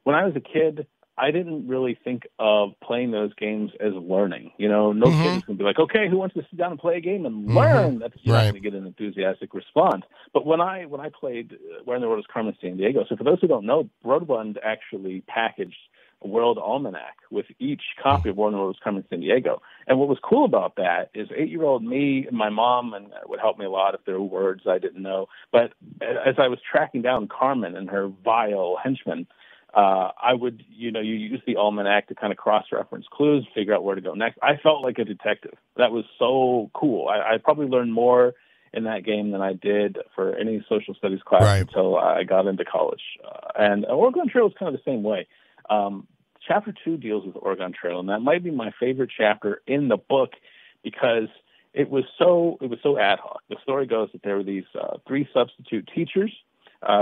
when I was a kid, I didn't really think of playing those games as learning. No kid is going to be like, okay, who wants to sit down and play a game and learn? That's you're not going to get an enthusiastic response. But when I played Where in the World is Carmen Sandiego, so for those who don't know, Roadrunner actually packaged World Almanac with each copy of Warner Bros. Carmen Sandiego. And what was cool about that is 8-year-old me and my mom, and would help me a lot if there were words I didn't know. But as I was tracking down Carmen and her vile henchmen, I would, you use the almanac to kind of cross-reference clues, figure out where to go next. I felt like a detective. That was so cool. I probably learned more in that game than I did for any social studies class until I got into college. And Oregon Trail is kind of the same way. Chapter 2 deals with Oregon Trail, and that might be my favorite chapter in the book because it was so ad hoc. The story goes that there were these 3 substitute teachers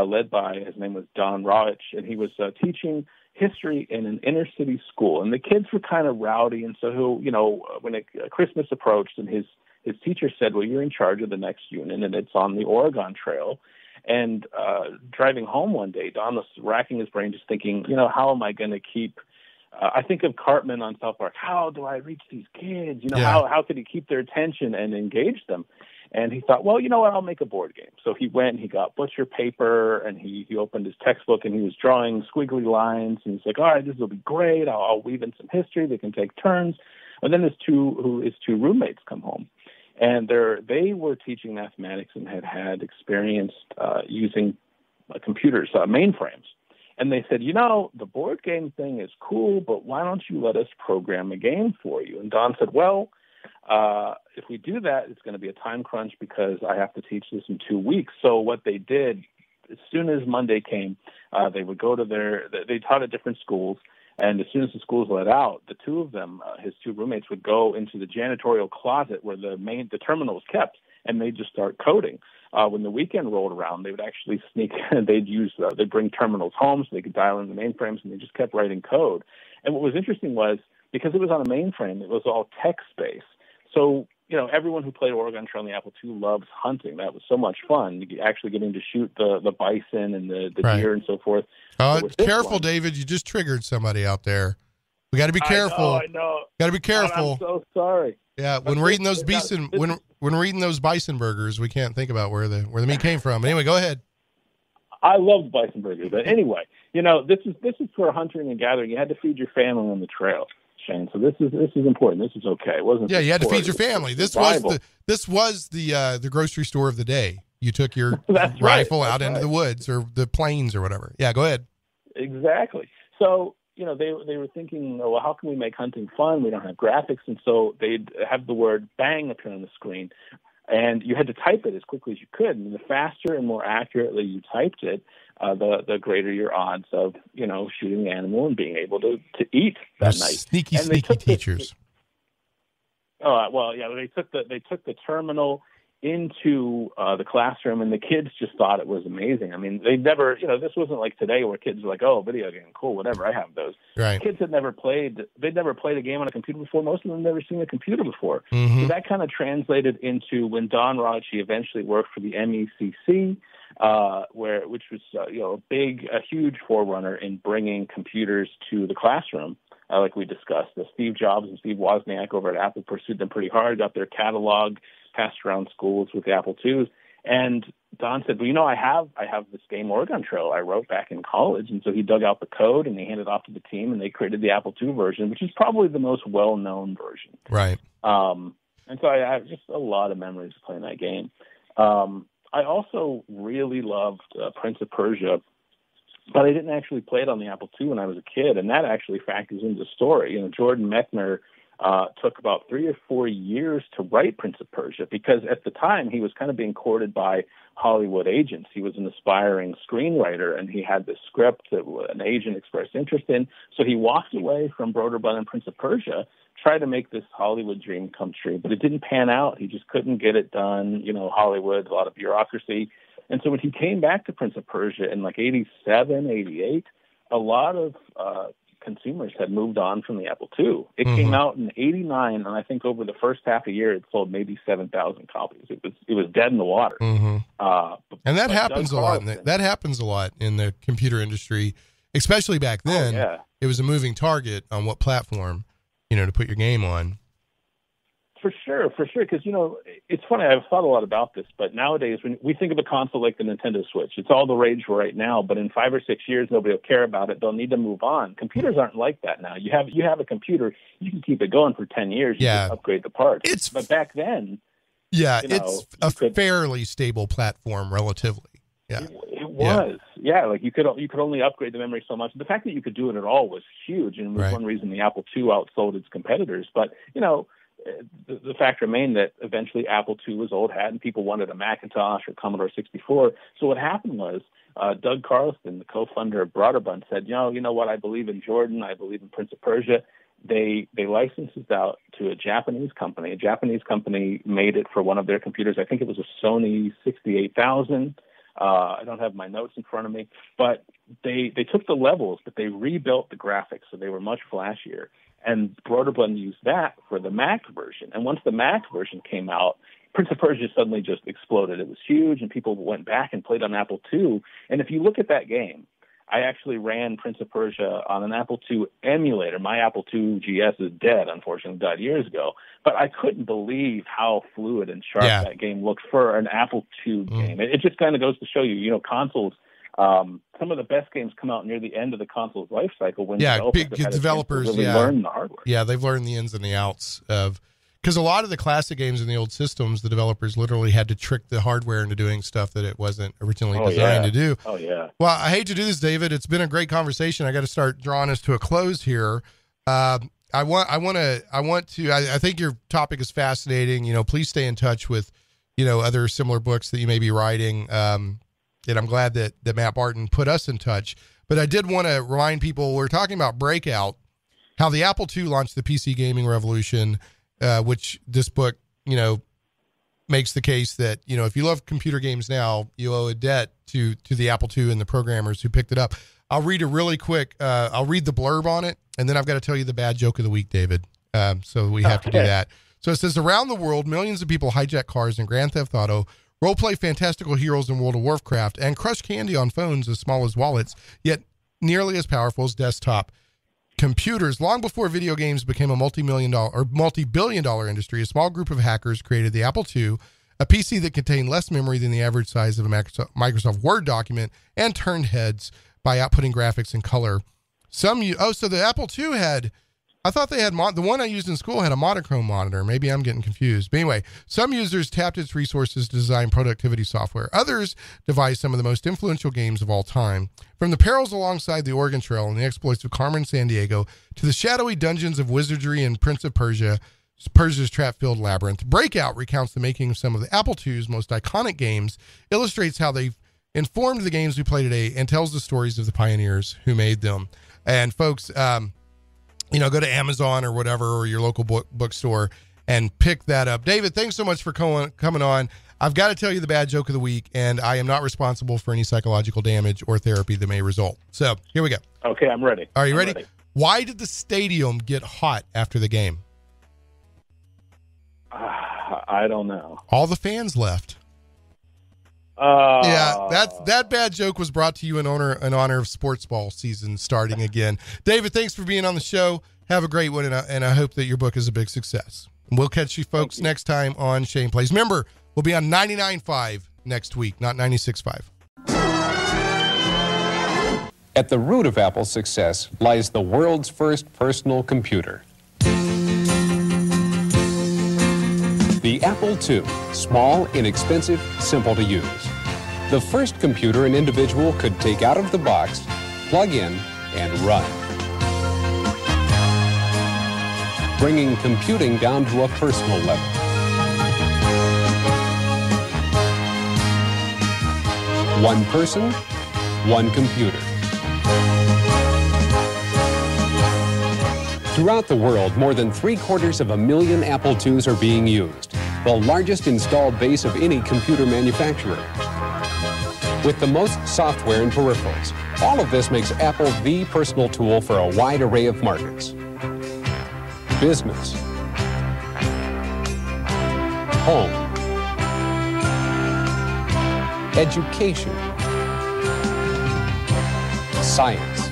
led by, his name was Don Rawich, and he was teaching history in an inner city school. And the kids were kind of rowdy, and so when Christmas approached, and his teacher said, well, you're in charge of the next unit, and it's on the Oregon Trail. And driving home one day, Don was racking his brain just thinking, how am I going to keep I think of Cartman on South Park. How do I reach these kids? How could he keep their attention and engage them? And he thought, well, you know what, I'll make a board game. So he went and he got butcher paper, and he opened his textbook, and he was drawing squiggly lines. And he's like, all right, this will be great. I'll weave in some history. They can take turns. And then his two roommates come home. And they were teaching mathematics and had experience using computers, mainframes. And they said, the board game thing is cool, but why don't you let us program a game for you? And Don said, well, if we do that, it's going to be a time crunch because I have to teach this in 2 weeks. So what they did, as soon as Monday came, they would go to they taught at different schools. And as soon as the schools let out, the two of them, his 2 roommates, would go into the janitorial closet where the terminal was kept, and they'd just start coding. When the weekend rolled around, they would actually sneak. They'd bring terminals home so they could dial in the mainframes, and they just kept writing code. And what was interesting was, because it was on a mainframe, it was all text-based. So, everyone who played Oregon Trail on the Apple II loves hunting. That was so much fun, actually getting to shoot the bison and the deer and so forth. Careful, David. You just triggered somebody out there. We got to be careful. I know. Got to be careful. I'm so sorry. Yeah, when we're eating those bison, when we're eating those bison burgers, we can't think about where the meat came from. Anyway, go ahead. I love bison burgers, but anyway, this is for hunting and gathering. You had to feed your family on the trail, Shane. So this is important. This is okay. It wasn't. Yeah, you had to feed your family. This was the grocery store of the day. You took your rifle out into the woods or the plains or whatever. Yeah, go ahead. Exactly. So they were thinking, well, how can we make hunting fun? We don't have graphics, and so they'd have the word "bang" appear on the screen, and you had to type it as quickly as you could. And the faster and more accurately you typed it, the greater your odds of shooting the animal and being able to eat that night. Sneaky teachers. They took the terminal into the classroom, and the kids just thought it was amazing. I mean, they'd never, this wasn't like today where kids were like, oh, video game, cool, whatever, I have those. Right. Kids they'd never played a game on a computer before. Most of them had never seen a computer before. Mm-hmm. So that kind of translated into when Don Rachi eventually worked for the MECC, which was a huge forerunner in bringing computers to the classroom. Like we discussed, Steve Jobs and Steve Wozniak over at Apple pursued them pretty hard, got their catalog passed around schools with the Apple IIs. And Don said, well, I have this game Oregon Trail I wrote back in college. And so he dug out the code and he handed it off to the team, and they created the Apple II version, which is probably the most well-known version. Right. And so I have just a lot of memories of playing that game. I also really loved Prince of Persia, but I didn't actually play it on the Apple II when I was a kid, and that actually factors into the story. Jordan Mechner took about 3 or 4 years to write Prince of Persia because at the time he was kind of being courted by Hollywood agents. He was an aspiring screenwriter, and he had this script that an agent expressed interest in. So he walked away from Broderbund and Prince of Persia, tried to make this Hollywood dream come true, but it didn't pan out. He just couldn't get it done. Hollywood, a lot of bureaucracy. And so when he came back to Prince of Persia in like 87, 88, a lot of consumers had moved on from the Apple II. It came out in 89, and I think over the first half a year, it sold maybe 7,000 copies. It was dead in the water. And that happens a lot. That happens a lot in the computer industry, especially back then. It was a moving target on what platform, to put your game on. For sure. Because, it's funny. I've thought a lot about this, but nowadays when we think of a console like the Nintendo Switch, it's all the rage right now. But in 5 or 6 years, nobody will care about it. They'll need to move on. Computers aren't like that now. You have a computer, you can keep it going for 10 years. You just upgrade the parts. But back then, it's a fairly stable platform, relatively. Yeah, it was. Yeah, like you could only upgrade the memory so much. The fact that you could do it at all was huge, and was one reason the Apple II outsold its competitors. But the fact remained that eventually Apple II was old hat, and people wanted a Macintosh or Commodore 64. So what happened was Doug Carlson, the co-founder of Broderbund, said, you know what? I believe in Jordan. I believe in Prince of Persia. They licensed it out to a Japanese company. A Japanese company made it for one of their computers. I think it was a Sony 68000. I don't have my notes in front of me, but they took the levels, but they rebuilt the graphics, so they were much flashier. And Broderbund used that for the Mac version. And once the Mac version came out, Prince of Persia suddenly just exploded. It was huge, and people went back and played on Apple II. And if you look at that game, I actually ran Prince of Persia on an Apple II emulator. My Apple II GS is dead, unfortunately, died years ago. But I couldn't believe how fluid and sharp that game looked for an Apple II game. It just kind of goes to show you, consoles, some of the best games come out near the end of the console's life cycle when developers really learn the hardware. Yeah, they've learned the ins and the outs of, because a lot of the classic games in the old systems, the developers literally had to trick the hardware into doing stuff that it wasn't originally designed to do. Oh yeah. Well, I hate to do this, David. It's been a great conversation. I got to start drawing us to a close here. I think your topic is fascinating. Please stay in touch with, other similar books that you may be writing. And I'm glad that Matt Barton put us in touch. But I did want to remind people, we're talking about Breakout, how the Apple II launched the PC gaming revolution, which this book, makes the case that, if you love computer games now, you owe a debt to the Apple II and the programmers who picked it up. I'll read a really quick, I'll read the blurb on it, and then I've got to tell you the bad joke of the week, David. So we have to do that. So it says, around the world, millions of people hijack cars in Grand Theft Auto, roleplay fantastical heroes in World of WarCraft, and crush candy on phones as small as wallets, yet nearly as powerful as desktop computers. Long before video games became a multi-billion-dollar industry, a small group of hackers created the Apple II, a PC that contained less memory than the average size of a Microsoft Word document, and turned heads by outputting graphics and color. So the Apple II had, I thought they had, the one I used in school had a monochrome monitor. Maybe I'm getting confused. But anyway, some users tapped its resources to design productivity software. Others devised some of the most influential games of all time. From the perils alongside the Oregon Trail and the exploits of Carmen Sandiego to the shadowy dungeons of Wizardry and Prince of Persia, Persia's trap-filled labyrinth, Breakout recounts the making of some of the Apple II's most iconic games, illustrates how they've informed the games we play today, and tells the stories of the pioneers who made them. And folks, go to Amazon or whatever, or your local bookstore and pick that up. David, thanks so much for coming on. I've got to tell you the bad joke of the week, and I am not responsible for any psychological damage or therapy that may result. So here we go. Okay, I'm ready. Are you ready? Why did the stadium get hot after the game? I don't know. All the fans left. Yeah, that bad joke was brought to you in honor of sports ball season starting again. David, thanks for being on the show. Have a great one, and I hope that your book is a big success. And we'll catch you folks next time on Shane Plays. Remember, we'll be on 99.5 next week, not 96.5. At the root of Apple's success lies the world's first personal computer. The Apple II, small, inexpensive, simple to use. The first computer an individual could take out of the box, plug in, and run. Bringing computing down to a personal level. One person, one computer. Throughout the world, more than 750,000 Apple IIs are being used, the largest installed base of any computer manufacturer. With the most software and peripherals, all of this makes Apple the personal tool for a wide array of markets. Business, home, education, science.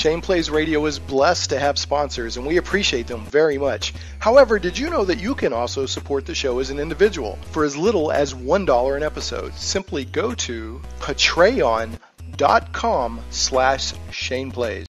Shane Plays Radio is blessed to have sponsors, and we appreciate them very much. However, did you know that you can also support the show as an individual for as little as $1 an episode? Simply go to patreon.com/ShanePlays.